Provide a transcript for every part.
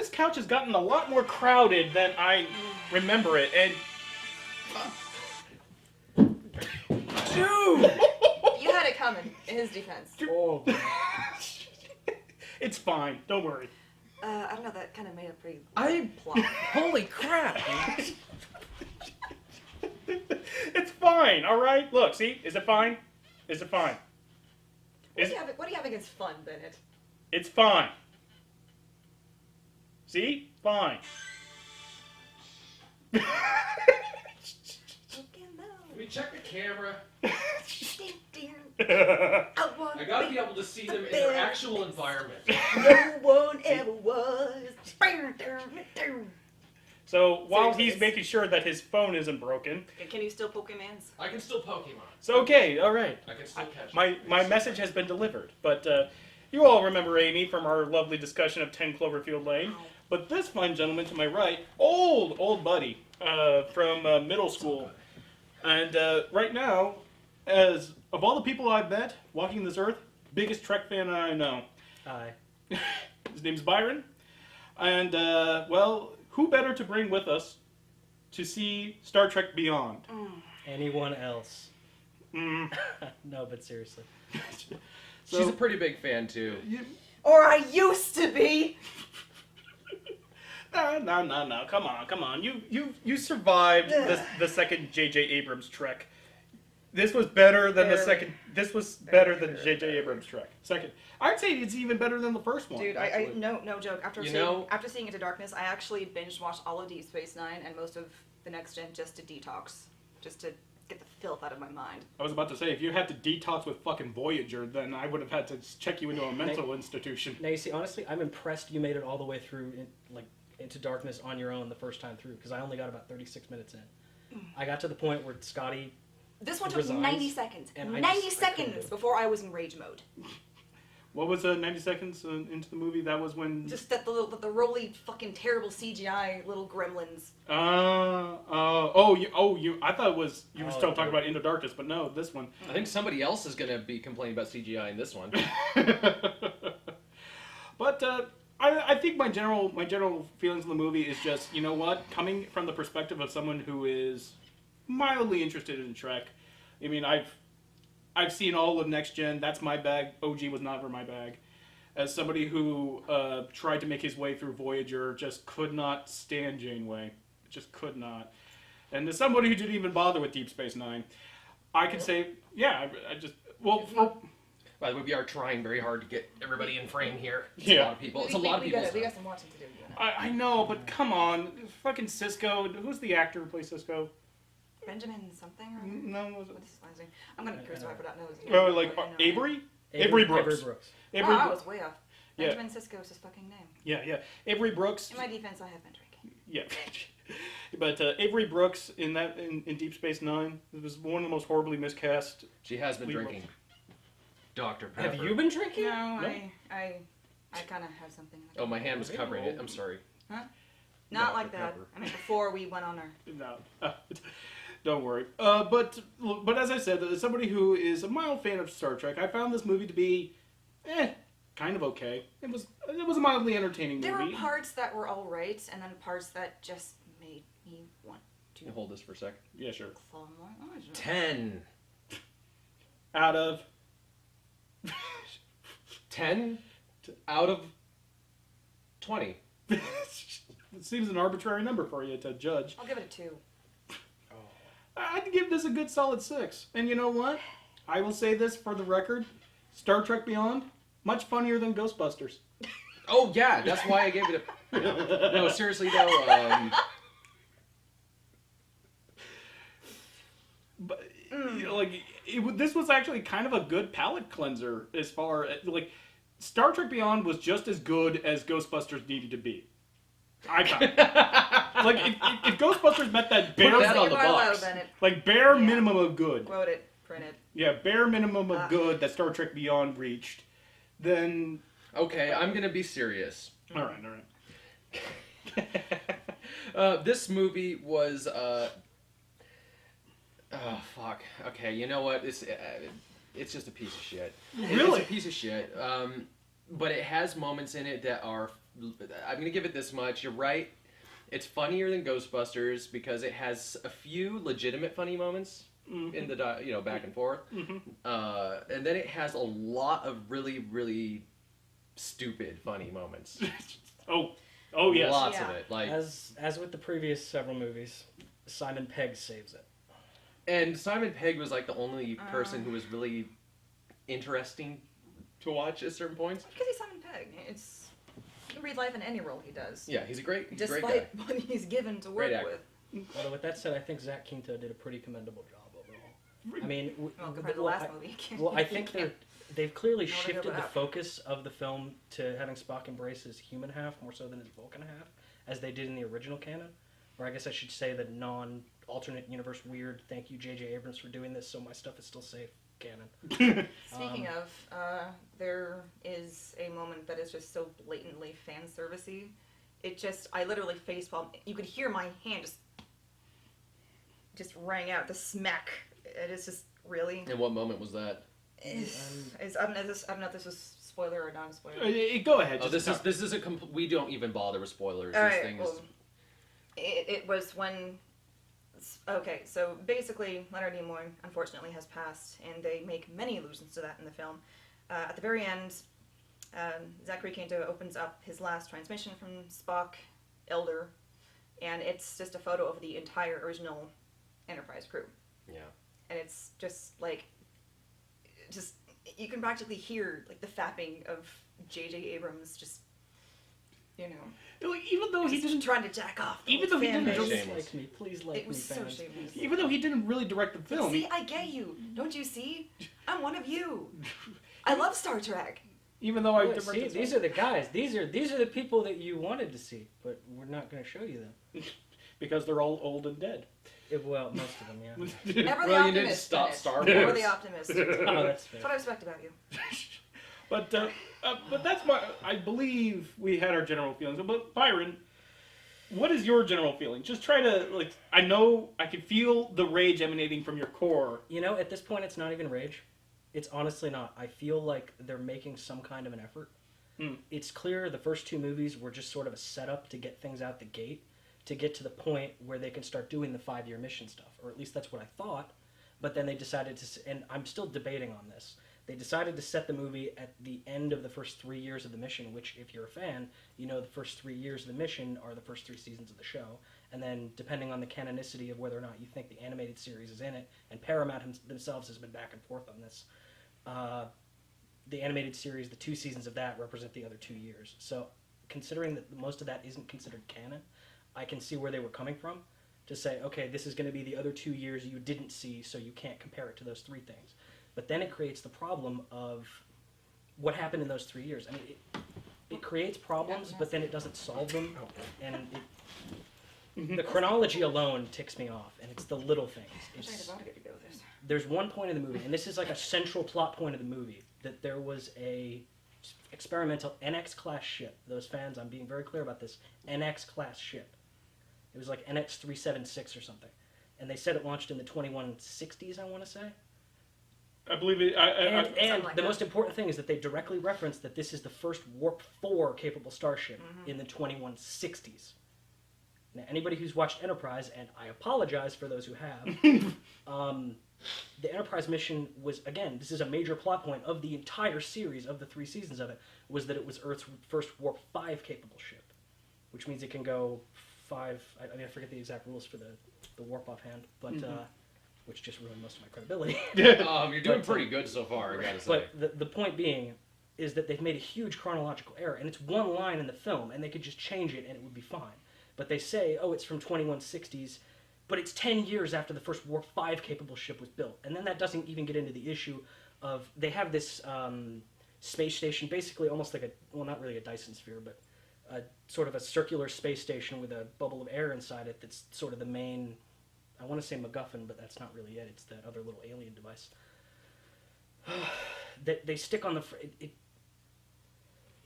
this couch has gotten a lot more crowded than I remember it, and Dude! You had it coming, in his defense. Oh, it's fine. Don't worry. I don't know, that kind of made a pretty plot. holy crap! It's fine. All right. Look, see, is it fine? Is it fine? What do you have against fun, Bennett? It's fine. See? Fine. Can we check the camera? I I gotta be able to see them in their actual environment. No one ever was. So while Seriously, he's making sure that his phone isn't broken, Can you still Pokemans? I can still Pokemon. so okay, all right. I can still catch My message has been delivered, but you all remember Amy from our lovely discussion of 10 Cloverfield Lane. But this fine gentleman to my right, old buddy from middle school, and right now, as of all the people I've met walking this earth, biggest Trek fan I know. Hi. His name's Byron, and well, who better to bring with us to see Star Trek Beyond? Anyone else? Mm. No, but seriously. She's a pretty big fan too. Or I used to be. No. Come on. You survived the second J.J. Abrams Trek. This was better than the second. This was better than J.J. Abrams Trek. Second, I'd say it's even better than the first one. Dude, I no joke. After You seeing know- after seeing Into Darkness, I actually binge watched all of Deep Space Nine and most of the Next Gen just to detox, just to get the filth out of my mind. I was about to say, if you had to detox with fucking Voyager, then I would have had to check you into a mental institution. Now, you see, honestly, I'm impressed you made it all the way through, Into Darkness on your own the first time through, because I only got about 36 minutes in. I got to the point where Scotty... This one took resigns, 90 seconds. and I 90 couldn't do seconds it. before I was in rage mode. What was 90 seconds into the movie? That was when... Just that the roly fucking terrible CGI little gremlins. I thought it was, you were Oh, still talking yeah. about Into Darkness, but no, this one. I think somebody else is gonna be complaining about CGI in this one. But I think my general feelings on the movie is just, you know what, coming from the perspective of someone who is mildly interested in Trek. I mean, I've seen all of Next Gen. That's my bag. OG was never my bag. As somebody who tried to make his way through Voyager, just could not stand Janeway. Just could not. And as somebody who didn't even bother with Deep Space Nine, I could say, yeah, I just, well, By the way, we are trying very hard to get everybody in frame here. It's Yeah. a lot of people. It's a lot of people. We got some watching to do. You know. I know, but come on. Fucking Cisco. Who's the actor who plays Cisco? Benjamin something or No, was what is his last name? I'm gonna curse if I forgot. No, his it? name. Oh, like I know. Avery? Avery Brooks. Avery Brooks. Avery Oh, I Brooks. was way off. Yeah. Benjamin Sisko is his fucking name. Yeah. Avery Brooks. In my defense, I have been drinking. Yeah. But Avery Brooks in Deep Space Nine was one of the most horribly miscast. She has been We drinking. Dr. Pepper. Have you been drinking? No, No. I kind of have something. Oh, my hand was covering it. I'm sorry. Not Dr. like that. Pepper. I mean, before we went on our. No. Don't worry. But as I said, as somebody who is a mild fan of Star Trek, I found this movie to be, kind of okay. It was a mildly entertaining There movie. were parts that were all right, and then parts that just made me want Can you hold this for a sec? Yeah, sure. claw more eyes. 10. Out of 10 out of 20. it seems an arbitrary number for you to judge. I'll give it a 2. I'd give this a good solid 6. And you know what? I will say this for the record: Star Trek Beyond, much funnier than Ghostbusters. Oh, yeah. That's why I gave it a... No, seriously, though. But you know, this was actually kind of a good palate cleanser as far as Star Trek Beyond was just as good as Ghostbusters needed to be. I thought. If Ghostbusters met that bare that on the box. bare minimum of good. Quote it. Print it. Yeah, bare minimum of good that Star Trek Beyond reached, then Okay, I'm going to be serious. all right. This movie was... Oh, fuck. Okay, you know what? It's just a piece of shit. Really? It's a piece of shit. But it has moments in it that are I'm gonna give it this much. You're right. It's funnier than Ghostbusters because it has a few legitimate funny moments in the back and forth, and then it has a lot of really really stupid funny moments. Oh yes. Lots Yeah. of it. Like, As with the previous several movies, Simon Pegg saves it. and Simon Pegg was like the only person who was really interesting to watch at certain points. Because he's Simon Pegg. It's you can read life in any role he does. Yeah, he's a great guy. Despite what he's given to work Great actor. with. Although with that said, I think Zach Quinto did a pretty commendable job overall. I mean, Well, compared to the last movie. Well, I think they've clearly Know what I shifted feel the about. focus of the film to having Spock embrace his human half more so than his Vulcan half, as they did in the original canon. Or I guess I should say the non-alternate universe weird, thank you J.J. Abrams for doing this so my stuff is still safe canon. Speaking of, there is a moment that is just so blatantly fan servicey. It just, I literally facepalm. You could hear my hand just rang out the smack. It is just really. And what moment was that? I don't know if this was spoiler or non-spoiler. Go ahead. Oh, just this is a we don't even bother with spoilers. All This right, thing well, is it was when. Okay, so basically, Leonard Nimoy unfortunately has passed, and they make many allusions to that in the film. At the very end, Zachary Quinto opens up his last transmission from Spock, Elder, and it's just a photo of the entire original Enterprise crew. yeah. And it's just like, you can practically hear like the fapping of J.J. Abrams just, even though he just didn't, trying to jack off. the even though he fan didn't base. really- Shameless. Like me, please like It was me, so fans. shameless. even though he didn't really direct the film, See, I get you. Don't you see? I'm one of you. I love Star Trek. even though I Look, directed see, these are the guys. These are the people that you wanted to see, but we're not going to show you them. because they're all old and dead. Well, most of them, yeah. Never the Well, you need to optimist. stop Bennett. Star Never Wars. the optimist. Oh, that's fair. That's what I respect about you. But that's my. I believe we had our general feelings. But Byron, what is your general feeling? Just try to I know I can feel the rage emanating from your core. You know, at this point, it's not even rage. It's honestly not. I feel like they're making some kind of an effort. It's clear the first two movies were just sort of a setup to get things out the gate, to get to the point where they can start doing the 5-year mission stuff, or at least that's what I thought. But then they decided to, and I'm still debating on this. They decided to set the movie at the end of the first 3 years of the mission, which, if you're a fan, you know the first 3 years of the mission are the first 3 seasons of the show. And then, depending on the canonicity of whether or not you think the animated series is in it, and Paramount themselves has been back and forth on this, the animated series, the 2 seasons of that represent the other 2 years. So, considering that most of that isn't considered canon, I can see where they were coming from to say, okay, this is going to be the other 2 years you didn't see, so you can't compare it to those 3 things. But then it creates the problem of what happened in those 3 years. I mean, it creates problems, but then it doesn't solve them, and the chronology alone ticks me off, and it's the little things. I wish I had a vodka to go with this. There's one point in the movie, and this is like a central plot point of the movie, that there was a experimental NX-class ship. Those fans, I'm being very clear about this, NX-class ship. It was like NX-376 or something. And they said it launched in the 2160s, I want to say. I believe it. And Something like the that. most important thing is that they directly reference that this is the first Warp 4 capable starship in the 2160s. Now, anybody who's watched Enterprise, and I apologize for those who have, the Enterprise mission was, again, this is a major plot point of the entire series, of the 3 seasons of it, was that it was Earth's first Warp 5 capable ship, which means it can go 5, I forget the exact rules for the warp offhand, but which just ruined most of my credibility. You're doing But, pretty good so far, I gotta say. But the point being is that they've made a huge chronological error, and it's one line in the film, and they could just change it and it would be fine. But they say, oh, it's from 2160s, but it's 10 years after the first Warp 5 capable ship was built. And then that doesn't even get into the issue of, they have this space station, basically almost like well, not really a Dyson sphere, but sort of a circular space station with a bubble of air inside it that's sort of the main, I want to say MacGuffin, but that's not really it. It's that other little alien device. They stick on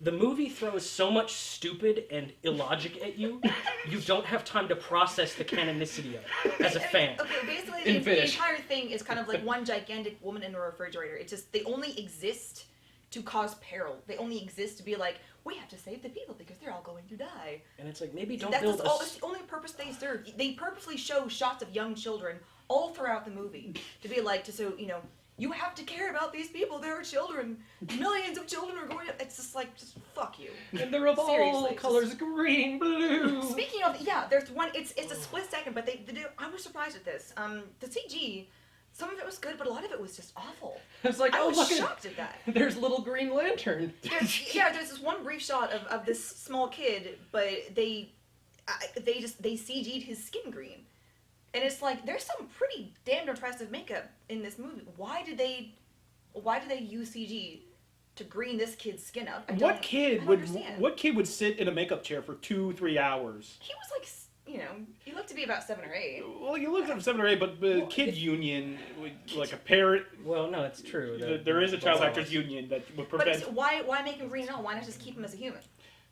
the movie throws so much stupid and illogic at you, you don't have time to process the canonicity of it as a fan. Okay, basically In the Finnish. entire thing is kind of like one gigantic woman in a refrigerator. It's just, they only exist to cause peril. They only exist to be like, we have to save the people because they're all going to die. And it's like, maybe don't That's build that's the only purpose they serve. They purposely show shots of young children all throughout the movie to be like, you have to care about these people. They're children. Millions of children are going to... It's just like, just fuck you. And they're of all Seriously, colors, green, blue. Speaking of, yeah, there's one, it's a split second, but they do, I was surprised at this. The CG, some of it was good, but a lot of it was just awful. It's like, I oh, was look shocked at that. there's little Green Lantern. There's this one brief shot of this small kid, but they CG'd his skin green. And it's like, there's some pretty damn impressive makeup in this movie. Why did they use CG to green this kid's skin up? What kid understand. what kid would sit in a makeup chair for 2-3 hours? He was like, he looked to be about 7 or 8. Well, you looked at 7 or 8, but the kid union, like a parent, Well, no, it's true. there is a child actors union that would But prevent. why make him green at all? Why not just keep him as a human?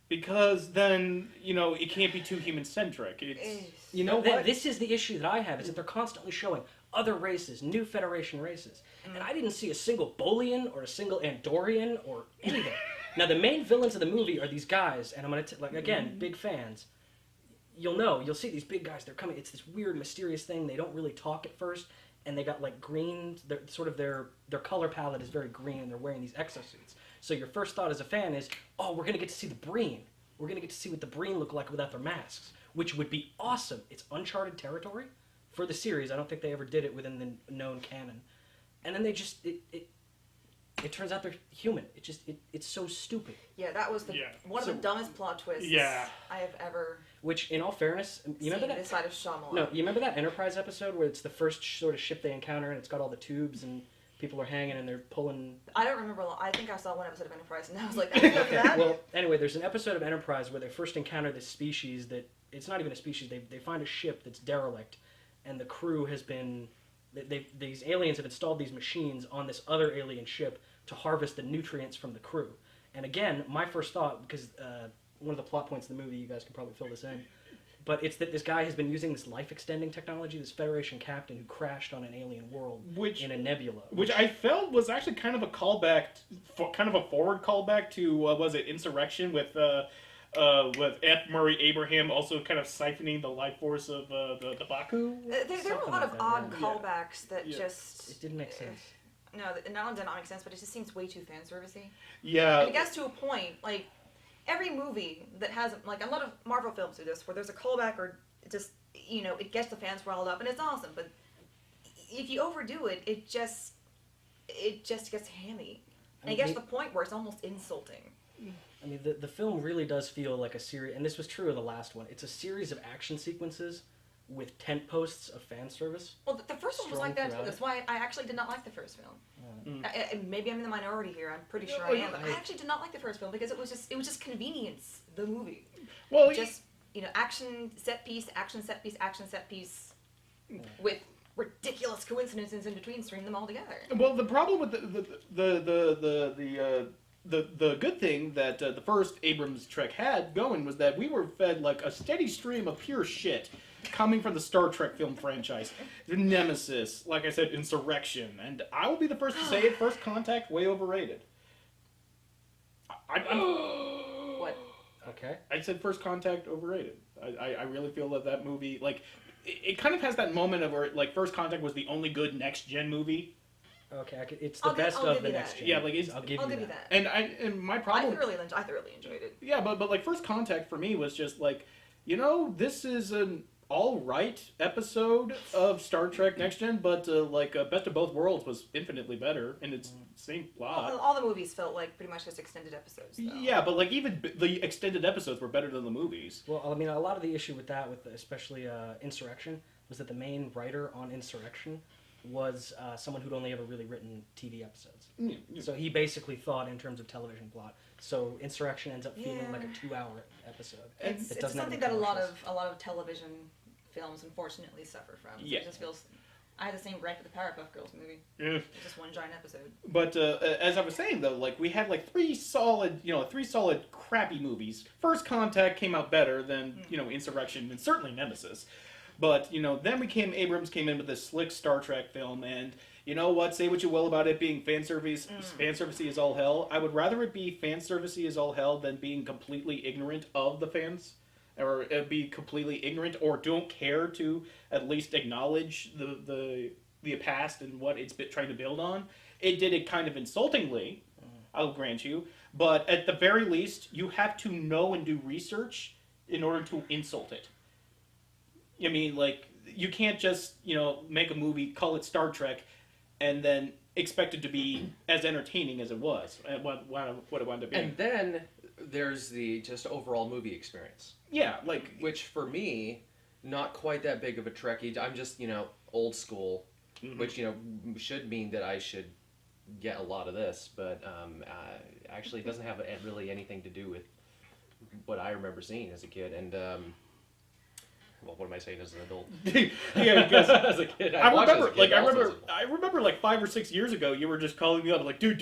Because then, it can't be too human-centric. You know Th- what? This is the issue that I have, is that they're constantly showing other races, new Federation races. And I didn't see a single Bolian or a single Andorian or anything. Now, the main villains of the movie are these guys, and I'm going to, again, big fans. You'll see these big guys, they're coming, it's this weird, mysterious thing, they don't really talk at first, and they got, green, their color palette is very green, and they're wearing these exosuits. So your first thought as a fan is, oh, we're going to get to see the Breen. We're going to get to see what the Breen look like without their masks, which would be awesome. It's uncharted territory for the series. I don't think they ever did it within the known canon. And then they just, it turns out they're human. It's so stupid. Yeah, that was one of the dumbest plot twists I have ever Which, in all fairness, you seen remember that? this side of Shyamalan. No, you remember that Enterprise episode where it's the first sort of ship they encounter and it's got all the tubes and people are hanging and they're pulling. I don't remember. I think I saw one episode of Enterprise, and I was like, "That's enough of that." Well, anyway, there's an episode of Enterprise where they first encounter this species that it's not even a species. They find a ship that's derelict, and the crew has been. These aliens have installed these machines on this other alien ship to harvest the nutrients from the crew. And again, my first thought, because one of the plot points of the movie, you guys can probably fill this in, but it's that this guy has been using this life-extending technology, this Federation captain who crashed on an alien world in a nebula. Which I felt was actually kind of a callback, kind of a forward callback to, was it Insurrection with F. Murray Abraham also kind of siphoning the life force of the Baku? There were a lot of odd callbacks that just... It didn't make sense. No, not only did not make sense, but it just seems way too fan servicey. Yeah. And it gets to a point, every movie that has, a lot of Marvel films do this, where there's a callback or just, it gets the fans riled up, and it's awesome, but if you overdo it, it just gets hammy. And it gets to the point where it's almost insulting. I mean, the film really does feel like a series, and this was true of the last one. It's a series of action sequences with tent posts of fan service. Well, the first one was like that too. That's why I actually did not like the first film. Maybe I'm in the minority here. I'm pretty sure I am. But I actually did not like the first film because it was just convenience. The movie. Well, just action set piece, action set piece, action set piece, with ridiculous coincidences in between. String them all together. Well, the problem with the good thing that the first Abrams Trek had going was that we were fed a steady stream of pure shit coming from the Star Trek film franchise. Nemesis, like I said, Insurrection, and I will be the first to say it, First Contact, way overrated. What? Okay. I said First Contact, overrated. I really feel that movie, it kind of has that moment of where, First Contact was the only good next-gen movie. Okay, it's the best of the next gen. Yeah, I'll give you that. And my problem... I thoroughly enjoyed it. Yeah, but First Contact for me was just this is an all-right episode of Star Trek Next Gen, but Best of Both Worlds was infinitely better in its same plot. All the movies felt like pretty much just extended episodes, though. Yeah, but even the extended episodes were better than the movies. Well, I mean, a lot of the issue with that, with especially Insurrection, was that the main writer on Insurrection was someone who'd only ever really written TV episodes. Yeah. So he basically thought in terms of television plot. So Insurrection ends up feeling like a 2-hour episode. It's something that a lot of television films unfortunately suffer from. So Yeah. It just feels. I had the same gripe with the Powerpuff Girls movie. Yeah. It's just one giant episode. But as I was saying though, we had three solid crappy movies. First Contact came out better than Insurrection and certainly Nemesis. But Abrams came in with this slick Star Trek film, and you know what? Say what you will about it being fan servicey as all hell. I would rather it be fan servicey as all hell than being completely ignorant of the fans, or be completely ignorant or don't care to at least acknowledge the past and what it's trying to build on. It did it kind of insultingly, I'll grant you, but at the very least, you have to know and do research in order to insult it. I mean, like, you can't just, make a movie, call it Star Trek, and then expect it to be as entertaining as it was, what it wound up being. And then there's the just overall movie experience. Yeah, like... Which, for me, not quite that big of a Trekkie. I'm just, old school, which, should mean that I should get a lot of this, but actually it doesn't have really anything to do with what I remember seeing as a kid. And, well, what am I saying as an adult? Yeah, because as a kid, I remember like 5 or 6 years ago, you were just calling me up like, dude.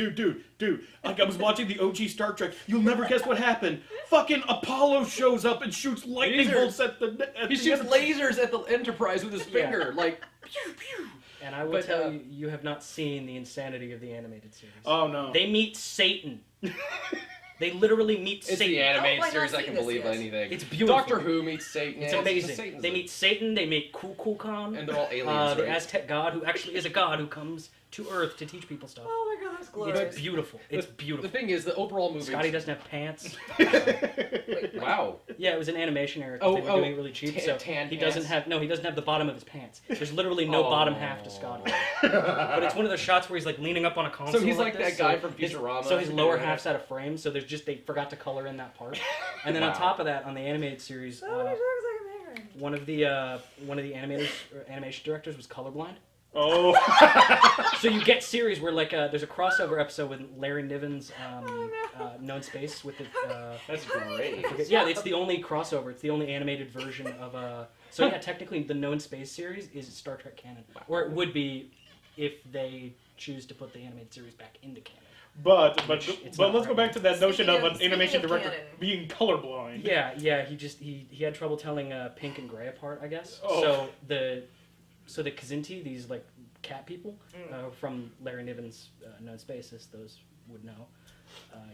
Like, I was watching the OG Star Trek. You'll never guess what happened. Fucking Apollo shows up and shoots lightning bolts at the. He shoots lasers at the Enterprise with his finger, like. Pew, pew. And I will tell you, you have not seen the insanity of the animated series. Oh no! They meet Satan. They literally meet It's Satan. the animated Oh, series. I can believe anything. It's beautiful. Doctor Who meets Satan. It's amazing. They meet Satan. They meet Kukulkan. And they're all aliens, the right? Aztec god, who actually is a god who comes to Earth to teach people stuff. Oh my god, that's glorious. It's beautiful. It's beautiful. The thing is, the overall movie. Scotty doesn't have pants. Wow. Yeah, it was an animation error. Oh, They were doing it really cheap, so tan he pants. doesn't have. No, he doesn't have the bottom of his pants. There's literally no bottom half to Scotty. But it's one of those shots where he's like leaning up on a console. So he's like this, that guy so from Futurama. So his lower half's out of frame. So there's just they forgot to color in that part. And then on top of that, on the animated series, So many drugs like a man. one of the animation directors was colorblind. Oh. So you get series where like there's a crossover episode with Larry Niven's Known Space with the. That's great. Yeah, it's the only crossover. It's the only animated version of So yeah, technically the Known Space series is Star Trek canon, or it would be if they choose to put the animated series back into canon. But not let's go back to that notion of an Speaking animation of director canon. being colorblind. Yeah. He had trouble telling pink and gray apart, I guess. Oh. So the Kzinti, these like cat people from Larry Niven's Known Space, as those would know.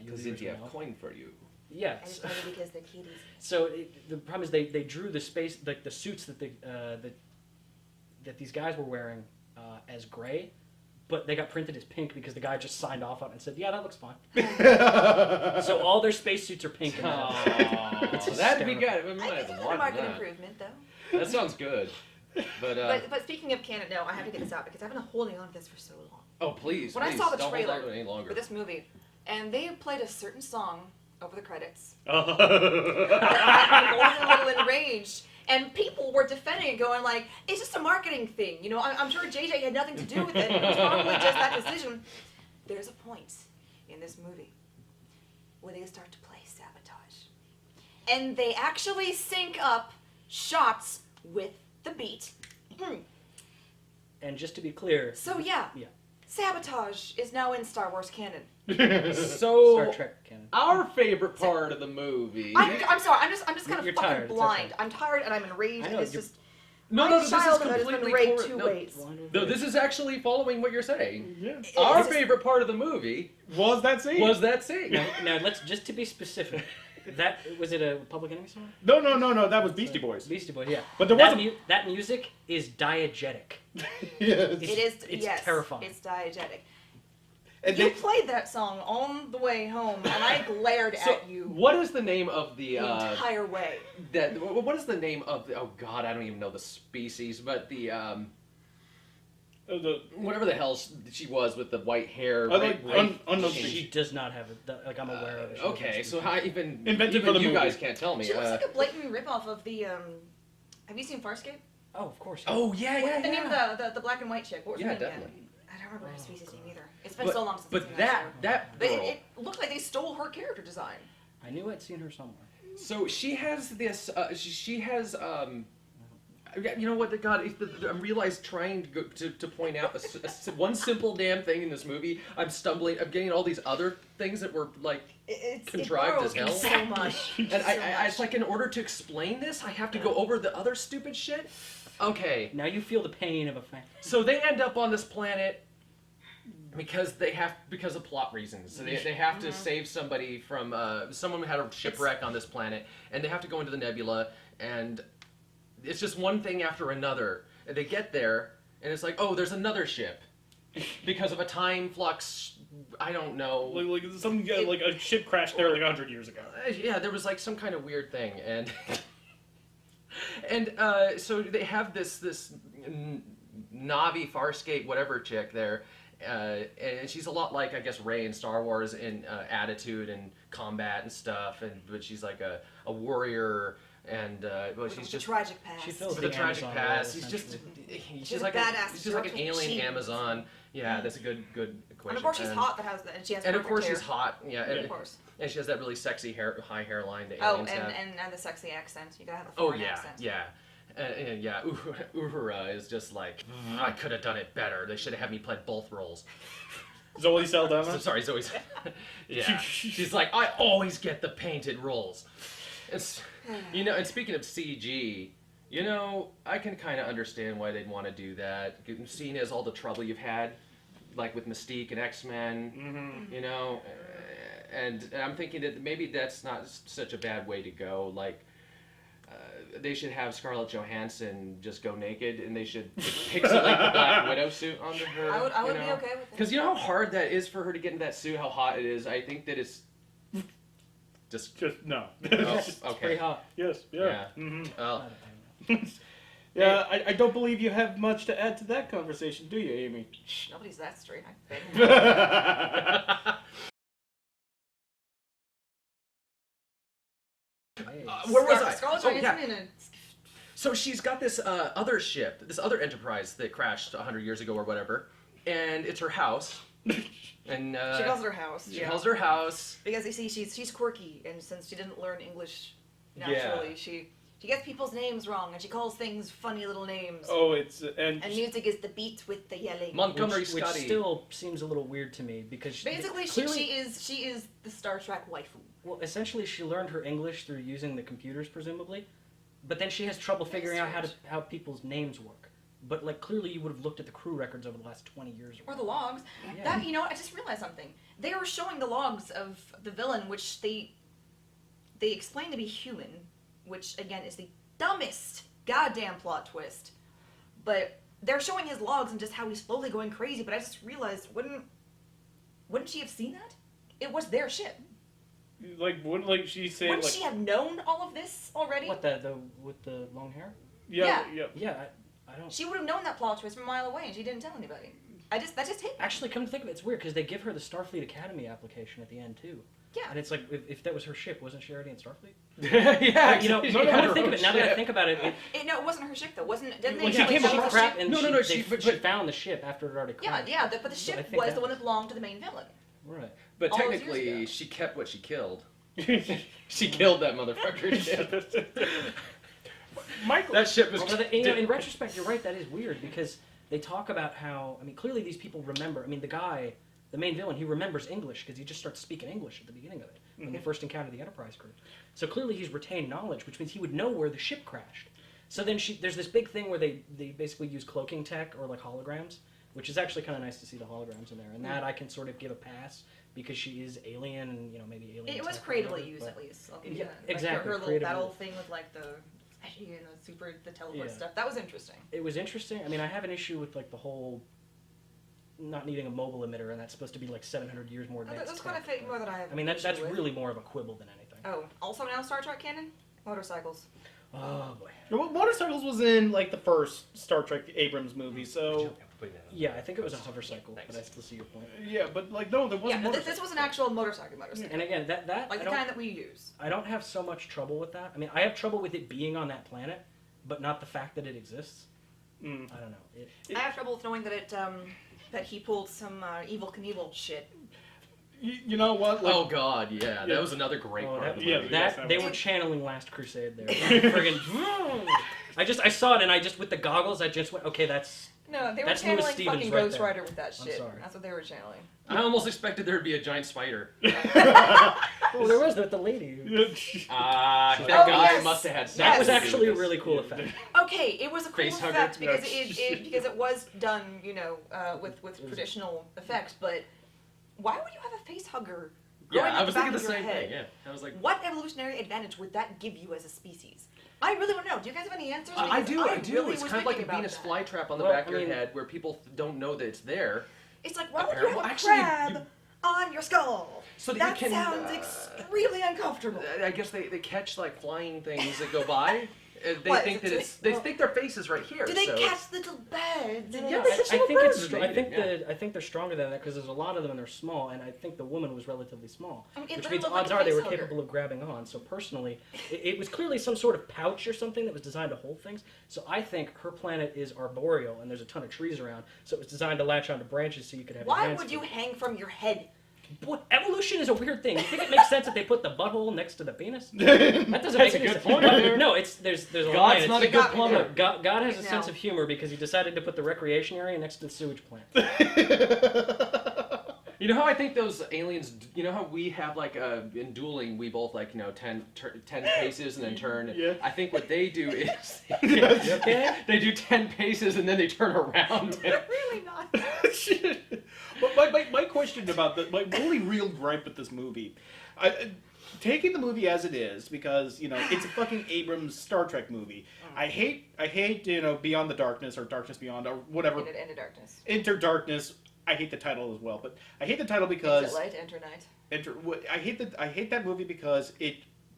Kzinti have coin for you. Yeah. And it's funny because they're kitties. So the problem is they drew the space like the suits that that these guys were wearing as gray, but they got printed as pink because the guy just signed off on it and said, "Yeah, that looks fine." So all their spacesuits are pink. And Oh, that'd be good. I I might think have to it's a watch market that. improvement, though. That sounds good. But But speaking of canon, no, I have to get this out because I've been holding on to this for so long. oh please, When I please, saw the don't hold trailer on to it any longer. for this movie, and they played a certain song over the credits, Oh. I was a little enraged. And people were defending it, going like, "It's just a marketing thing." You know, I'm sure JJ had nothing to do with it. It was probably just that decision. There's a point in this movie where they start to play Sabotage, and they actually sync up shots with the beat. And just to be clear, So yeah, Yeah. Sabotage is now in Star Wars canon. So Star Trek canon. our favorite part of the movie. I'm sorry. I'm just kind You're of fucking tired, it's blind. okay. I'm tired and I'm enraged. I And know, it's you're- just No, my this is childhood has been completely raped two no, ways. No, this is actually following what you're saying. Yeah. Our It's just- favorite part of the movie Was that scene? was that scene. Now let's just to be specific. That was it a Public Enemy song? No. That was Beastie Boys. Beastie Boys, yeah. But there that, was that music is diegetic. Yes. It is. It's yes, terrifying. It's diegetic. And You they- played that song on the way home, and I glared So, at you what is the name of the the entire way. what is the name of the, oh god, I don't even know the species, but the whatever the hell she was with the white hair. unknown She does not have it. Like I'm aware of it. She Okay, doesn't so speak. how even Invented for the you movie. guys can't tell me. She looks like a blatant ripoff of the. Have you seen Farscape? Oh, of course. Oh yeah, What's the name of the black and white chick? What was Yeah, her name definitely. again? I don't remember her species name either. It's been But, so long since. but I've seen that show. that But girl. it looked like they stole her character design. I knew I'd seen her somewhere. So she has this. She has. You know what? God, I realized trying to point out one simple damn thing in this movie. I'm stumbling. I'm getting all these other things that were like. It's Contrived as it broke hell. so much. And it's like in order to explain this, I have to go over the other stupid shit. Okay, Now you feel the pain of a fan. so they end up on this planet. because of plot reasons. So they have to save somebody from someone who had a shipwreck on this planet, and they have to go into the nebula, and it's just one thing after another. And they get there, and it's like, oh, there's another ship because of a time flux. I don't know. Like some like a ship crashed there like 100 years ago. Yeah, there was like some kind of weird thing, and and so they have this Navi Farscape whatever chick there, and she's a lot like I guess Rey in Star Wars in attitude and combat and stuff, but she's like a warrior. And well, she's just tragic past. She fills with a the tragic Amazon past. role, She's like badass. she's like an alien She- Amazon. Yeah, that's a good And equation. of course she's hot, and she has And of perfect course hair. she's hot. Yeah, Of course. and she has that really sexy high hairline that Oh, aliens have. and the sexy accent. You gotta have a Oh foreign yeah, accent. yeah. And yeah, Uhura is just like, I could have done it better. They should have had me play both roles. Zoe Saldana. Sorry, Zoe's. Yeah, she's like, I always get the painted roles. It's, and speaking of CG, I can kind of understand why they'd want to do that. Seeing as all the trouble you've had, like with Mystique and X-Men, and I'm thinking that maybe that's not such a bad way to go. Like, they should have Scarlett Johansson just go naked, and they should pixelate the Black Widow suit onto her. I would be okay with it. Because you know how hard that is for her to get into that suit, how hot it is? I think that it's just... No. Oh, Pretty okay. hot. Yes. Yeah. Yeah. Well, Yeah. I don't believe you have much to add to that conversation, do you, Amy? Shh, nobody's that straight. I bet. where was I? Scarlett Oh, Johansson yeah. in a... So she's got this other ship, this other Enterprise that crashed 100 years ago or whatever, and it's her house. And She calls it her house. she calls her house. Because you see, she's quirky, and since she didn't learn English naturally, she gets people's names wrong, and she calls things funny little names. Oh, it's And music is the beat with the yelling. Montgomery Which Scotty. still seems a little weird to me because Basically, clearly, she is the Star Trek waifu. well, essentially she learned her English through using the computers, presumably, but then she has trouble figuring out how people's names work. But like clearly, you would have looked at the crew records over the last 20 years. Or the logs. Yeah. That I just realized something. They were showing the logs of the villain, which they explain to be human, which again is the dumbest goddamn plot twist. But they're showing his logs and just how he's slowly going crazy. But I just realized, wouldn't she have seen that? It was their ship. wouldn't she say Wouldn't she have known all of this already? What the with the long hair? Yeah. Yeah, I don't. She would have known that plot twist from a mile away, and she didn't tell anybody. That just hit me. Actually, come to think of it, it's weird because they give her the Starfleet Academy application at the end too. Yeah. And it's like if that was her ship, wasn't she already in Starfleet? Yeah, You know, she's come got to her think of own it, now that I ship. think about it, No, it wasn't her ship though. Didn't they? When she like, came show up- the crap, ship? and No, she, no, no, she but- found the ship after it already crashed. Yeah, but the So I ship think was that the one that belonged to the main villain. Right. But all those years technically, ago. she kept what she killed. She killed that motherfucker ship. Michael. That ship was... Although, in retrospect, you're right. That is weird because they talk about how clearly these people remember. The guy, the main villain, he remembers English because he just starts speaking English at the beginning of it when they first encounter the Enterprise crew. So clearly he's retained knowledge, which means he would know where the ship crashed. So then there's this big thing where they basically use cloaking tech or like holograms, which is actually kind of nice to see the holograms in there. And that I can sort of give a pass because she is alien and maybe alien. It was tech or creatively whatever, used but- at least. I'll give you Yeah, that. Like, exactly, Her little, creatively. that whole thing with like the the teleport Yeah. stuff. That was interesting. It was interesting. I have an issue with like the whole not needing a mobile emitter, and that's supposed to be like 700 years more advanced. That's kind of tech, fit but- more than I have. that's issue with. really more of a quibble than anything. Oh, also now Star Trek canon, motorcycles. Oh boy. Well, Motorcycles was in like the first Star Trek Abrams movie, so Yeah, I think it was a hover cycle, Thanks. but I still see your point. yeah, but like no, there wasn't. Yeah, this was an actual motorcycle. And again, that Like I the don't, kind that we use. I don't have so much trouble with that. I have trouble with it being on that planet, but not the fact that it exists. Mm. I don't know. I have trouble with knowing that that he pulled some Evil Knievel shit. You know what? Like, Oh god, yeah, Yeah. that was another great Oh, part of the yeah, movie. yes, that I they was. were channeling Last Crusade there. Friggin' I saw it and I just with the goggles I just went, okay, that's No, they were That's Louis channeling Stevens fucking right Ghost there. Rider with that I'm shit. sorry. That's what they were channeling. I almost expected there to be a giant spider. well, there was the lady. That Oh, guy yes. must have had Yes. That was something to do actually a with this. really cool effect. Okay, it was a cool Face hugger? effect because Yeah. because it was done, with traditional effects. But why would you have a face hugger? Yeah, growing I at was the thinking back the of your same head? thing. Yeah, I was like, What evolutionary advantage would that give you as a species? I really want to know. Do you guys have any answers? I Because do. I do. really it's was kind of like a thinking about Venus that. flytrap on the Well, back of I your mean- head where people don't know that it's there. It's like, why would you have Well, a actually, crab on your skull? So that That you can, sounds extremely uncomfortable. I guess they catch like flying things that go by. They What, think that do it's they- they think their face is right here. Do they so catch little birds? Yeah, And they I, catch I little think birds it's. and I eat think them, I think they're stronger than that because there's a lot of them and they're small, and I think the woman was relatively small, I mean, it which literally means looked like odds a are they face were hugger. capable of grabbing on. So personally, it was clearly some sort of pouch or something that was designed to hold things. So I think her planet is arboreal, and there's a ton of trees around, so it was designed to latch onto branches so you could have. your Why hands would you free. hang from your head? What, evolution is a weird thing. You think it makes sense that they put the butthole next to the penis? That doesn't That's make a any good sense. point there. No, there's a line. God's It's- not a You good got me plumber. there. God has a No. sense of humor because he decided to put the recreation area next to the sewage plant. You know how I think those aliens? You know how we have like in dueling we both like 10 paces and then turn. Yeah. I think what they do is You okay? they do 10 paces and then they turn around. They're really not. But my question about my only real gripe with this movie, taking the movie as it is, because it's a fucking Abrams Star Trek movie. I hate Beyond the Darkness or Darkness Beyond or whatever. Into darkness. Enter Darkness. I hate the title as well, but I hate the title Is because it light? Enter night. I hate that movie because it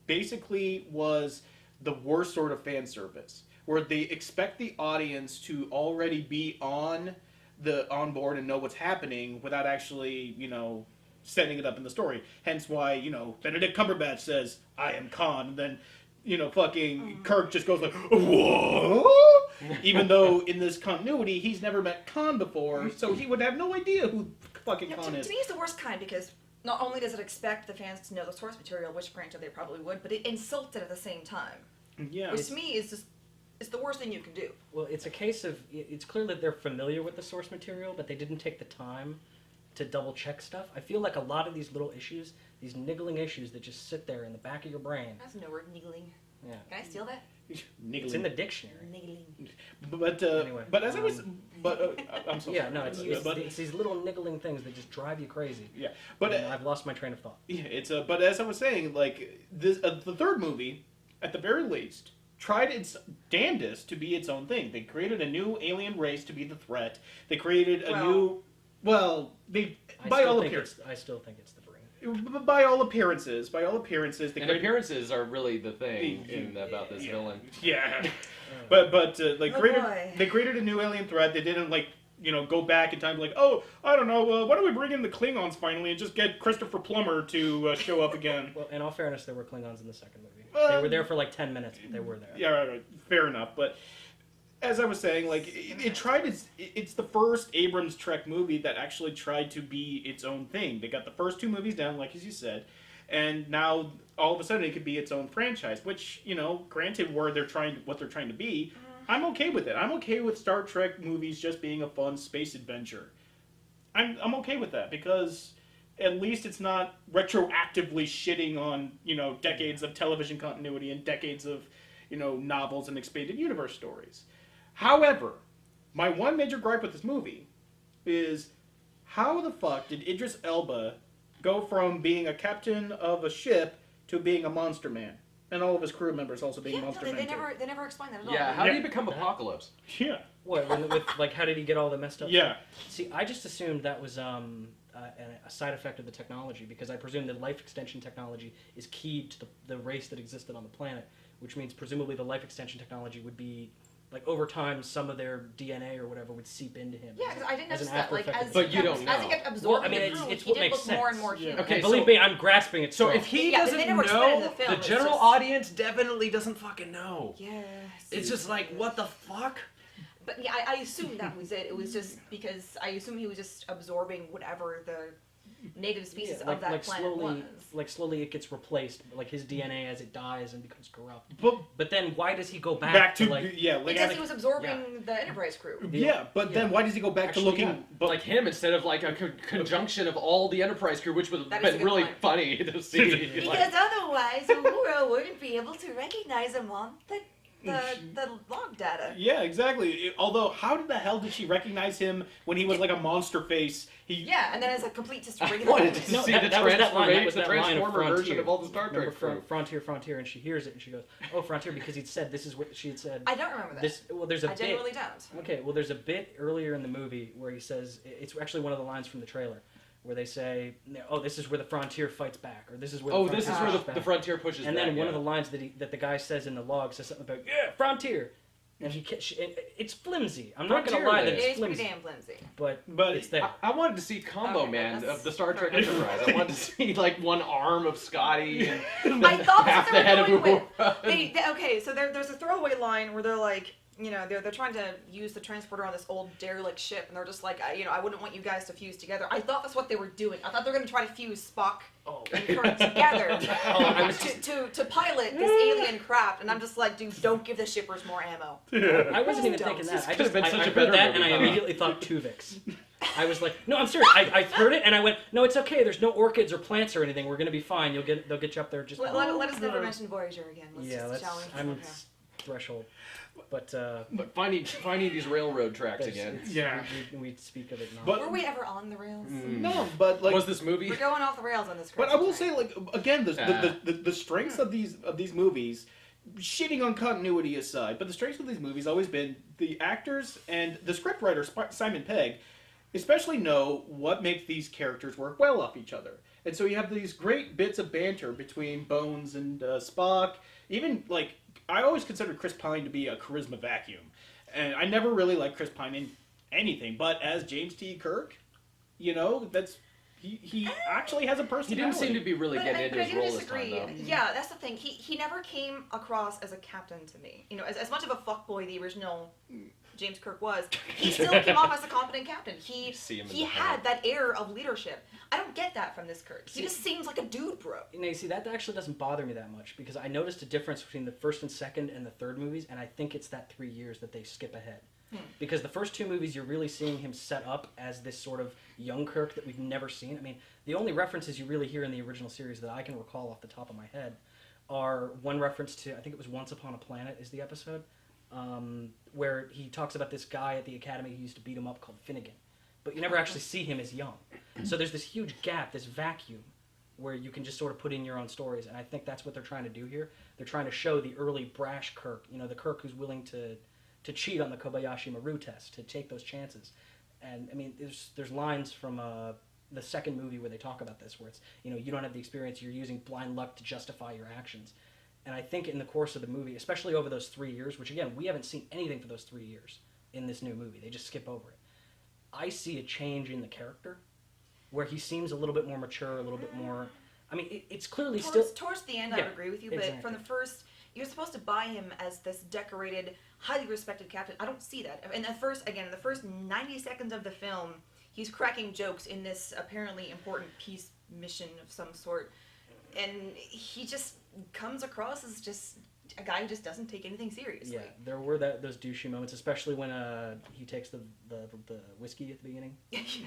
basically was the worst sort of fan service, where they expect the audience to already be on board and know what's happening without actually setting it up in the story. Hence why Benedict Cumberbatch says I am Khan, and then fucking Kirk just goes like, what? Even though in this continuity he's never met Khan before, so he would have no idea who fucking Yeah, Khan to is. me, it's the worst kind because not only does it expect the fans to know the source material, which granted they probably would, but it insults it at the same time. Yeah. Which to me is just it's the worst thing you can do. Well, it's a case of it's clear that they're familiar with the source material, but they didn't take the time to double check stuff. I feel like a lot of these little issues, these niggling issues that just sit there in the back of your brain. That's no word, niggling. Yeah. Can I steal that? It's in the dictionary. Niggling. But but as I was, I'm so Yeah, sorry. no, it's these little niggling things that just drive you crazy. Yeah, but And I've lost my train of thought. yeah, but as I was saying, like this, the third movie, at the very least, tried its damnedest to be its own thing. They created a new alien race to be the threat. They created a new, they by all appearances, I still think it's the brain. by all appearances, they And created. appearances are really the thing about this villain. Yeah, but like Oh, created boy. they created a new alien threat. They didn't go back in time like, oh, I don't know, why don't we bring in the Klingons finally and just get Christopher Plummer to show up again? Well, in all fairness, there were Klingons in the second movie. Well, They were there for like 10 minutes, but they were there. Yeah, right, fair enough. But as I was saying, like it tried it's the first Abrams Trek movie that actually tried to be its own thing. They got the first two movies down, like as you said, and now all of a sudden it could be its own franchise. Which granted, what they're trying to be, I'm okay with it. I'm okay with Star Trek movies just being a fun space adventure. I'm okay with that because at least it's not retroactively shitting on decades of television continuity and decades of novels and expanded universe stories. However, my one major gripe with this movie is how the fuck did Idris Elba go from being a captain of a ship to being a monster man, and all of his crew members also being Yeah, no, monster they men too? never explained that at all. Yeah, how Yeah. do you become Apocalypse? Yeah, What, with like, how did he get all the messed up yeah. See, I just assumed that was a side effect of the technology because I presume that life extension technology is keyed to the race that existed on the planet, which means presumably the life extension technology would be, like, over time, some of their DNA or whatever would seep into him. Yeah, because I didn't as notice an that. Like, after effect as of But he you kept- don't As he know. kept absorbing Well, I mean, the it's- crew, it's he what did makes look more and sense. more Yeah. human. Okay, And believe so- me, I'm grasping it So strong. if he Yeah, but doesn't they never explained it in know, the film, the it's general just- audience definitely doesn't fucking know. Yes. It's just like, what the fuck? But yeah, I assumed that was it. It was just because I assumed he was just absorbing whatever native species Yeah, of that planet was. slowly it gets replaced, like his DNA as it dies and becomes corrupt. But But then why does he go back, back to like? yeah, like Because he was absorbing the Enterprise crew. yeah, but then Yeah. why does he go back Actually, to looking? yeah, But like him instead of like a conjunction of all the Enterprise crew, which would have That is a been good really point. funny to see. Because otherwise, Uhura wouldn't be able to recognize him on the log data. yeah, exactly. Although, how the hell did she recognize him when he was like a monster face? Yeah, and then as a complete just I regular. wanted to No, see that was that line. That was the that line of Transformer version Frontier. of all the Star Trek Remember crew. Frontier, and she hears it and she goes, "Oh, Frontier," because he'd said this is what she had said. I don't remember that. This there's a I bit. genuinely don't. Okay, well, there's a bit earlier in the movie where he says it's actually one of the lines from the trailer where they say, "Oh, this is where the Frontier fights back," or "This is where." Oh, the this is Frontier where pushes the back." Frontier pushes And back. then one yeah. of the lines that the guy says in the log says something about "Yeah, Frontier," and it's flimsy. I'm not gonna Frontier lie that it it's It's pretty flimsy, damn flimsy. but But it's there. I wanted to see Combo Okay, Man that's- of the Star Trek Enterprise. I wanted to see like one arm of Scotty and I thought half that's the what head they of were going with. Uhura. Okay, so there's a throwaway line where they're like, they're trying to use the transporter on this old derelict ship, and they're just like, I wouldn't want you guys to fuse together. I thought that's what they were doing. I thought they were going to try to fuse Spock Oh. and Kirk together I was to pilot this alien craft, and I'm just like, dude, don't give the shippers more ammo. I wasn't even Don't. thinking This that. I could've just been I such a heard better that movie, and I huh? immediately thought Tuvix. I was like, no, I'm serious. I heard it and I went, no, it's okay. There's no orchids or plants or anything. We're gonna be fine. They'll get you up there just. Let us never mention Voyager again. Let's yeah, just, that's shall we? I'm Okay. threshold, but But finding these railroad tracks that's- again. it's- Yeah. we speak of it now. But- Were we ever on the rails? no, but like Was this movie? We're going off the rails on this. But I will crazy say, like, again, the strengths of these movies, shitting on continuity aside, but the strengths of these movies always been the actors and the scriptwriter Simon Pegg, especially know what makes these characters work well off each other. And so you have these great bits of banter between Bones and Spock. Even like I always considered Chris Pine to be a charisma vacuum, and I never really liked Chris Pine in anything. But as James T. Kirk, that's. He actually has a He personality. didn't seem to be really But getting I into his do role this disagree. time, though. Yeah, that's the thing. He never came across as a captain to me. As much of a fuckboy the original James Kirk was, he still came off as a competent captain. He See him in he the had that air of leadership. I don't get that from this Kirk. He See- just seems like a dude, bro. You see, that actually doesn't bother me that much because I noticed a difference between the first and second and the third movies, and I think it's that 3 years that they skip ahead. Because the first two movies, you're really seeing him set up as this sort of young Kirk that we've never seen. I mean, the only references you really hear in the original series that I can recall off the top of my head are one reference to, I think it was Once Upon a Planet is the episode, where he talks about this guy at the academy who used to beat him up called Finnegan. But you never actually see him as young. So there's this huge gap, this vacuum, where you can just sort of put in your own stories. And I think that's what they're trying to do here. They're trying to show the early brash Kirk, the Kirk who's willing to cheat on the Kobayashi Maru test, to take those chances. And I mean, there's lines from the second movie where they talk about this, where it's, you don't have the experience, you're using blind luck to justify your actions. And I think in the course of the movie, especially over those 3 years, which again, we haven't seen anything for those 3 years in this new movie, they just skip over it. I see a change in the character, where he seems a little bit more mature, a little bit more. I mean, it's clearly Towards the end, I Yeah, would agree with you, but exactly. from the first, you're supposed to buy him as this decorated, highly respected captain. I don't see that. In the first 90 seconds of the film, he's cracking jokes in this apparently important peace mission of some sort, and he just comes across as just a guy who just doesn't take anything seriously. Yeah, there were those douchey moments, especially when he takes the whiskey at the beginning.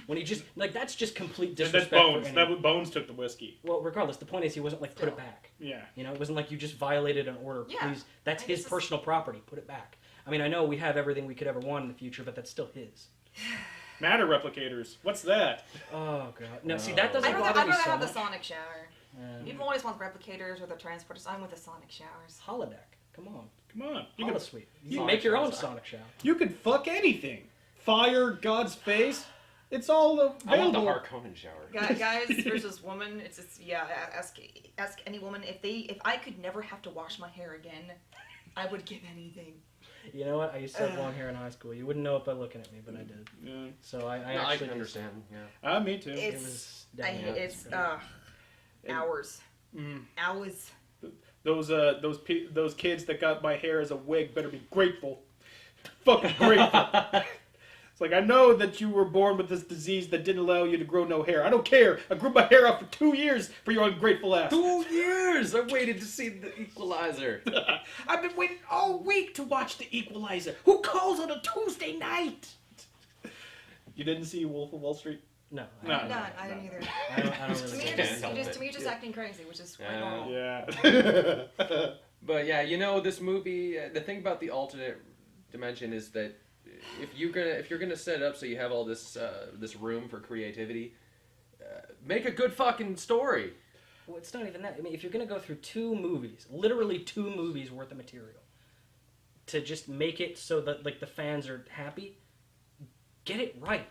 When he just that's just complete That's disrespect. Bones. For any- Bones took the whiskey. Well, regardless, the point is he wasn't like put it back. Yeah. It wasn't like you just violated an order. Yeah. Please, that's I his guess personal property. Put it back. I mean, I know we have everything we could ever want in the future, but that's still his. Matter replicators. What's that? Oh god. No, see that doesn't I'd bother rather me so have the much. sonic shower. People always want replicators or the transporters. I'm with the sonic showers. Holodeck. Come on. Come on. You can, Holosuite. You Sonic make your own showers. sonic shower. you can fuck anything. Fire, God's face. It's all I want the available. Harkonnen shower. Guys versus woman, it's just ask any woman if I could never have to wash my hair again, I would give anything. You know what? I used to have long hair in high school. You wouldn't know it by looking at me, but I did. Yeah. So I No, I actually can did. understand. Yeah. Me too. It's was I down hate there. it's hours. Hours. Those kids that got my hair as a wig better be grateful. Fucking grateful. It's like, I know that you were born with this disease that didn't allow you to grow no hair. I don't care. I grew my hair out for 2 years for your ungrateful ass. 2 years! I waited to see The Equalizer. I've been waiting all week to watch The Equalizer. Who calls on a Tuesday night? You didn't see Wolf of Wall Street? No. No. I didn't either. I don't To really me, get you're it. just acting crazy, which is quite Yeah. normal. Yeah. But yeah, you know, this movie, the thing about the alternate dimension is that if you're gonna set it up so you have all this this room for creativity, make a good fucking story. Well, it's not even that. I mean, if you're going to go through 2 movies, literally 2 movies worth of material, to just make it so that like the fans are happy, get it right.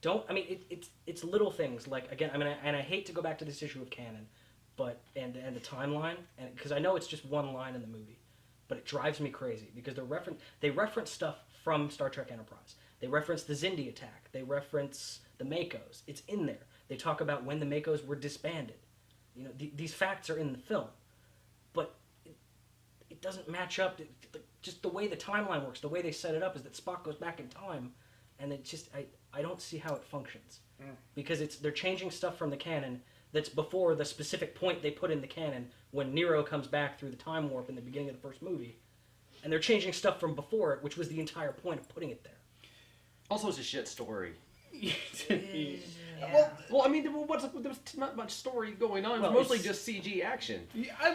Don't. I mean, it's little things like, again. I mean, and I hate to go back to this issue of canon, but and the timeline, and because I know it's just one line in the movie, but it drives me crazy because they reference stuff from Star Trek Enterprise. They reference the Xindi attack. They reference the Makos. It's in there. They talk about when the Makos were disbanded. You know, these facts are in the film, but it doesn't match up. Just the way the timeline works, the way they set it up is that Spock goes back in time, and it just I don't see how it functions because they're changing stuff from the canon that's before the specific point they put in the canon when Nero comes back through the time warp in the beginning of the first movie, and they're changing stuff from before it, which was the entire point of putting it there. Also, it's a shit story. Yeah. Well, I mean, there was not much story going on. It was Well, mostly it's- just CG action.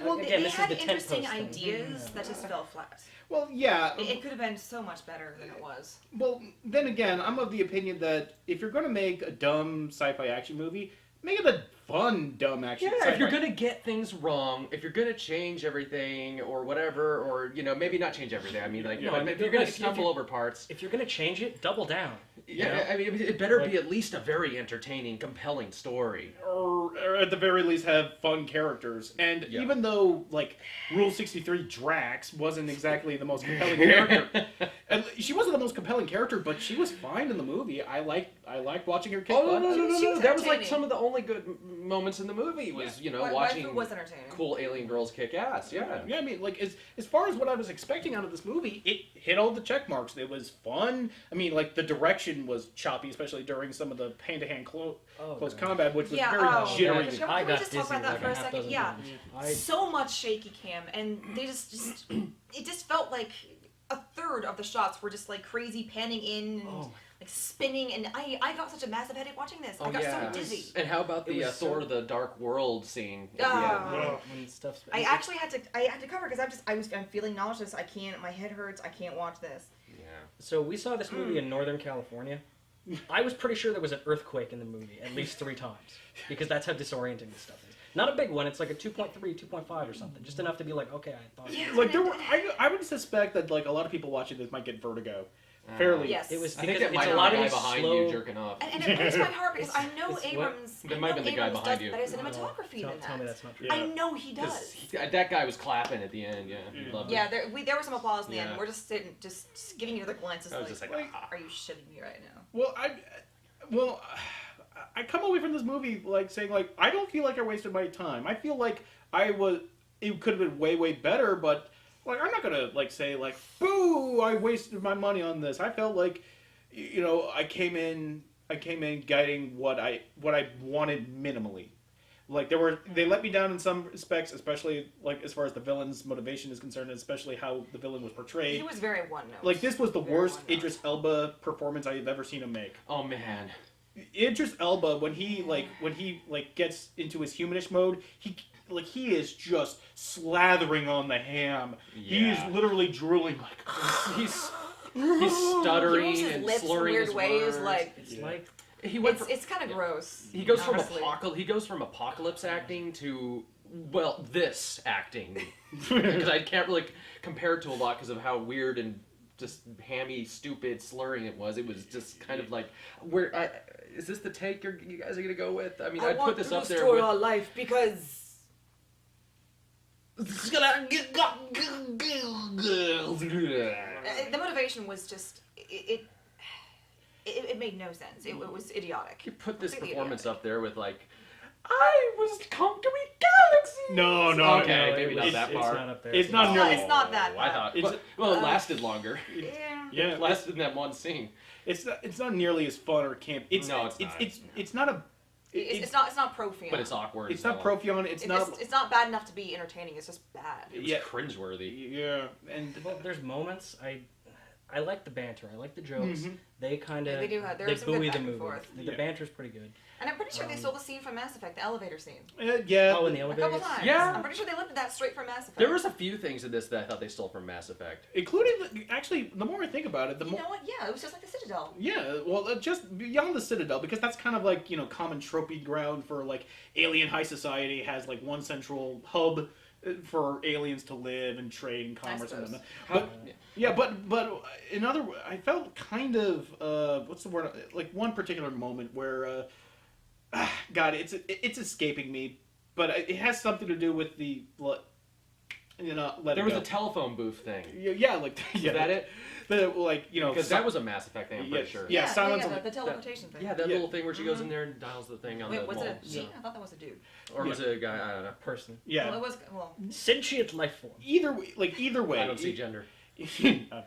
Well, Again, They this is had the tent interesting post thing. ideas that just fell flat. well, yeah. It could have been so much better than it was. Well, then again, I'm of the opinion that if you're going to make a dumb sci-fi action movie, make it a fun dumb action. Yeah, sci-fi. if you're gonna get things wrong, if you're gonna change everything or whatever, or you know, maybe not change everything. I mean, like, No, but I mean, if you're gonna if stumble you- over parts, If you're gonna change it, double down. yeah, know? I mean, it better Like- be at least a very entertaining, compelling story. or at the very least have fun characters. And Yeah. even though like Rule 63 Drax wasn't exactly the most compelling character, and she wasn't the most compelling character, but she was fine in the movie. I liked watching her kick Oh butt. She was That was like entertaining. some of the only good moments in the movie. Was you know Waifu watching was entertaining. cool alien girls kick ass. Yeah. Yeah, I mean, like as far as what I was expecting out of this movie, it hit all the check marks. It was fun. I mean, like the direction was choppy, especially during some of the hand-to-hand close God. combat, which was Yeah, very oh, jittery. Can I we got just talk dizzy about that like for a half second? dozen Yeah. times. I- So much shaky cam, and they just it just felt like a third of the shots were just like crazy panning in and Oh. like spinning, and I got such a massive headache watching this. I Oh, got yeah. so dizzy. And how about It the was Thor: so- The Dark World scene? At the Ah. end? When stuff's I actually had to cover because I'm feeling nauseous. I can't. My head hurts. I can't watch this. Yeah. So we saw this movie in Northern California. I was pretty sure there was an earthquake in the movie at least 3 times because that's how disorienting this stuff is. Not a big one. It's like a 2.3, 2.5 or something. Just enough to be like, okay, I thought. Yeah. Like there were, I would suspect that like a lot of people watching this might get vertigo. Fairly. Yes. It was I think because that might it's be a the lot of guy these behind slow. you jerking off. And it breaks my heart because I know it's what? Abrams. That I might know have been the guy Abrams behind does you. better cinematography Tell, than tell me that. that's not true. Yeah. I know he 'Cause does. that guy was clapping at the end. Yeah, he loved Yeah, it. there was some applause in the Yeah. end. We're just sitting, just giving you the glances. I was Like, just like, Like, ah. are you shitting me right now? Well, I come away from this movie like saying like I don't feel like I wasted my time. I feel like it could have been way better, but like I'm not gonna like say like boo, I wasted my money on this. I felt like you know I came in guiding what I wanted minimally. Like they let me down in some respects, especially like as far as the villain's motivation is concerned, and especially how the villain was portrayed. He was very one note. Like this was the Very worst one-note. Idris Elba performance I've ever seen him make. Oh man. Idris Elba when he gets into his humanish mode, he is just slathering on the ham. Yeah. He's literally drooling like He's He stuttering moves his and lips in slurring weird his ways. words. Like It's Yeah. like he went from, it's kind of gross. he goes from honestly. apocalypse acting to this acting because I can't really compare it to a lot because of how weird and just hammy, stupid, slurring it was. It was just kind of like is this the take you guys are gonna go with? I mean, I'd put this up there with our life because the motivation was just it made no sense. It was idiotic. you put this Completely performance idiotic. up there with like I was conquering galaxies. No, no, Okay, no, maybe not that It's far. not up there. It's not nearly. It's not that Oh, I bad. thought. It's- Well, it lasted longer. Yeah. Yeah, It lasted in that one scene. it's not nearly as fun or camp. It's No, it's it's not. it's not a. It's not Profion. But it's awkward. It's not Profion. It's not. It's not bad enough to be entertaining. It's just bad. It was Yeah. cringeworthy. Yeah, and Well, there's moments I like the banter. I like the jokes. Mhm. They kind of Yeah, they do have- there are some good buoy back the and movie. forth. The Yeah. banter's pretty good. And I'm pretty sure they stole the scene from Mass Effect, the elevator scene. yeah. Oh, in the A elevator. couple times. Yeah. I'm pretty sure they lifted that straight from Mass Effect. There was a few things in this that I thought they stole from Mass Effect. Including actually, the more I think about it, the You more. know what? Yeah, it was just like the Citadel. Yeah, well, just beyond the Citadel, because that's kind of like, common tropey ground for, like, alien high society has, like, one central hub for aliens to live and trade and commerce and suppose. whatnot. But, yeah, but another, I felt kind of, what's the word, like, one particular moment where, God, it's escaping me, but it has something to do with the, let There it was go. a telephone booth thing. Yeah, like, yeah. Is that it? Because Because that was a Mass Effect thing, I'm pretty sure. Yeah, Silence yeah, on the teleportation thing. Yeah, that Yeah. little thing where she goes in there and dials the thing on Wait, the was wall. it a she? I thought that was a dude. Or was it a guy? I don't know. Person. Yeah. Well, it was. Well, Sentient life form. Either way. I don't see gender. Mhm. God,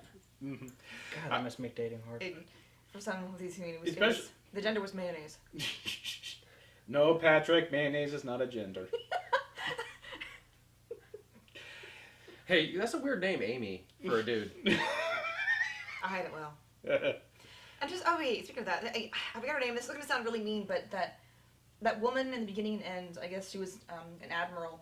that must make dating hard. Aiden, for some of these communities, Especially- the gender was mayonnaise. No, Patrick, mayonnaise is not a gender. Hey, that's a weird name, Amy, for a dude. I hide it well. And just wait, speaking of that, I forgot her name. This is gonna sound really mean, but that woman in the beginning, and I guess she was an admiral.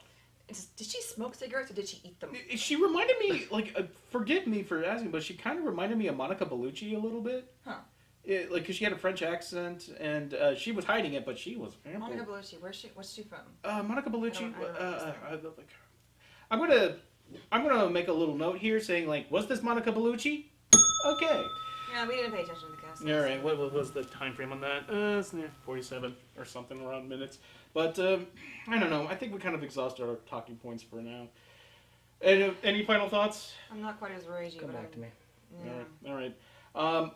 Did she smoke cigarettes or did she eat them? She reminded me, like, forgive me for asking, but she kind of reminded me of Monica Bellucci a little bit. Huh. Because she had a French accent, and she was hiding it, but she was ample. Monica Bellucci. What's she from? Monica Bellucci. I don't know I'm gonna make a little note here saying, like, was this Monica Bellucci? Okay. Yeah, we didn't pay attention to the cast. All right. What was the time frame on that? It's 47 or something around minutes. But I don't know. I think we kind of exhausted our talking points for now. And any final thoughts? I'm not quite as ragey. Come but back to me. Yeah. All right.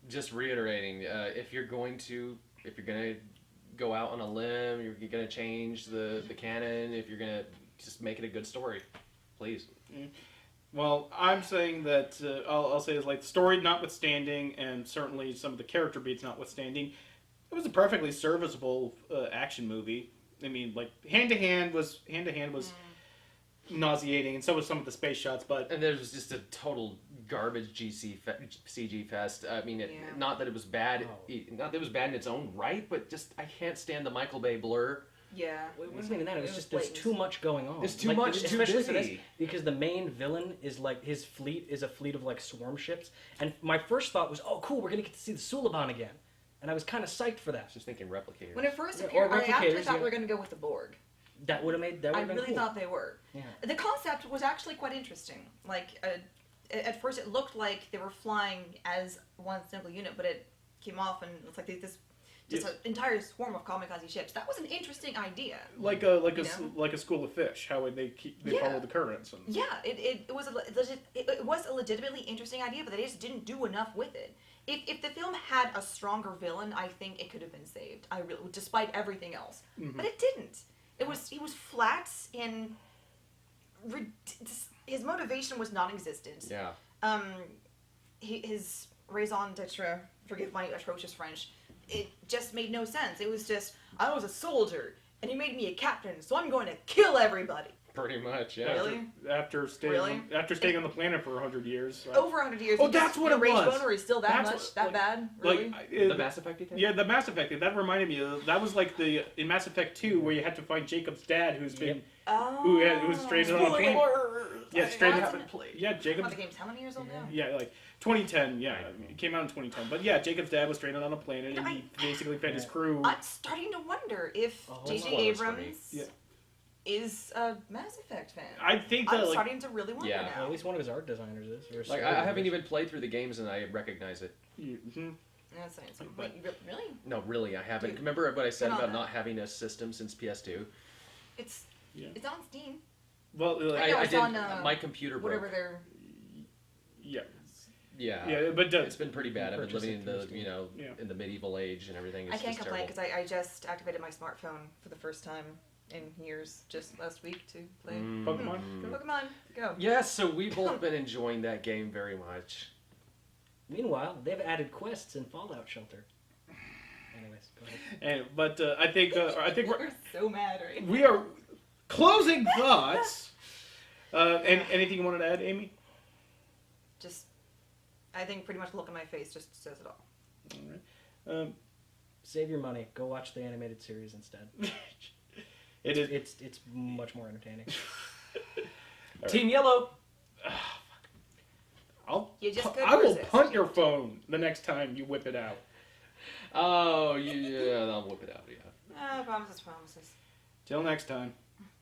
Just reiterating, if you're gonna go out on a limb, you're gonna change the canon. If you're gonna just make it a good story, please. Well, I'm saying that I'll say is, like, the story notwithstanding, and certainly some of the character beats notwithstanding, it was a perfectly serviceable action movie. I mean, like, hand to hand was nauseating, and so was some of the space shots. But And there was just a total garbage CG fest. I mean, Yeah. not that it was bad, Oh. not that it was bad in its own right, but just I can't stand the Michael Bay blur. Yeah. It wasn't even that. It was just blatant. there's too much going on. It's too much, too especially for busy. this, because the main villain is like his fleet is a fleet of like swarm ships, and my first thought was, oh cool, we're gonna get to see the Suliban again, and I was kind of psyched for I that. was just thinking replicators. When it first Yeah, appeared, or I actually replicators, thought yeah. we were going to go with the Borg. That would have made that. I Would have really been cool. thought they were. Yeah. The concept was actually quite interesting. Like, at first it looked like they were flying as one single unit, but it came off and it's like this just an entire swarm of kamikaze ships. That was an interesting idea. like You know? a school of fish, how they Yeah. follow the currents. And, Yeah, it was it was a legitimately interesting idea, but they just didn't do enough with it. If the film had a stronger villain, I think it could have been saved. I really, despite everything else, but it didn't. He was flat and his motivation was non-existent. Yeah. His raison d'etre, forgive my atrocious French, it just made no sense. It was just, I was a soldier, and he made me a captain, so I'm going to kill everybody. Pretty much, yeah. Really? After staying Really? On the planet for 100 years. Over 100 years. Oh, you that's just- what your it rage was. boner is still that That's much, what- that like- bad? Really? The Mass Effect thing? Yeah, the Mass Effect. That reminded me of, that was like in Mass Effect 2 where you had to find Jacob's dad who's been Oh. who was stranded on a planet. Yeah, stranded. That's Yeah, What, Jacob's. the game's how many years old now? Yeah, like 2010. Yeah, it came out in 2010. But yeah, Jacob's dad was stranded on a planet, and he basically fed his crew. I'm starting to wonder if Oh, J.J. spoilers for me. Abrams Yeah. is a Mass Effect fan. I think I'm that, like, starting to really wonder Yeah. now. At least one of his art designers is. Or Like, I haven't even played through the games and I recognize it. mhm. Yeah, it's like, But- wait, really? No, really, I haven't. Dude, Remember what I said get on about that. not having a system since PS2? It's Yeah. it's on Steam. Well, like, know I it's did. on, My computer broke. Whatever they're. yeah. Yeah, but it's been pretty bad. I've been living in the Purchasing in the medieval age and everything. It's I can't just complain terrible. because I just activated my smartphone for the first time in years just last week to play Pokemon. Pokemon Go. Yes, so we've both been enjoying that game very much. Meanwhile, they've added quests in Fallout Shelter. Anyways, go ahead. But I think We're so mad right now. we are closing thoughts. And anything you wanted to add, Amy? Just, I think pretty much the look on my face just says it all. All right. Save your money. Go watch the animated series instead. It is. It's much more entertaining. Team Yellow. You just I couldn't will resist. punt your phone the next time you whip it out. Oh, yeah, I'll whip it out. Yeah. Promises, promises. Till next time.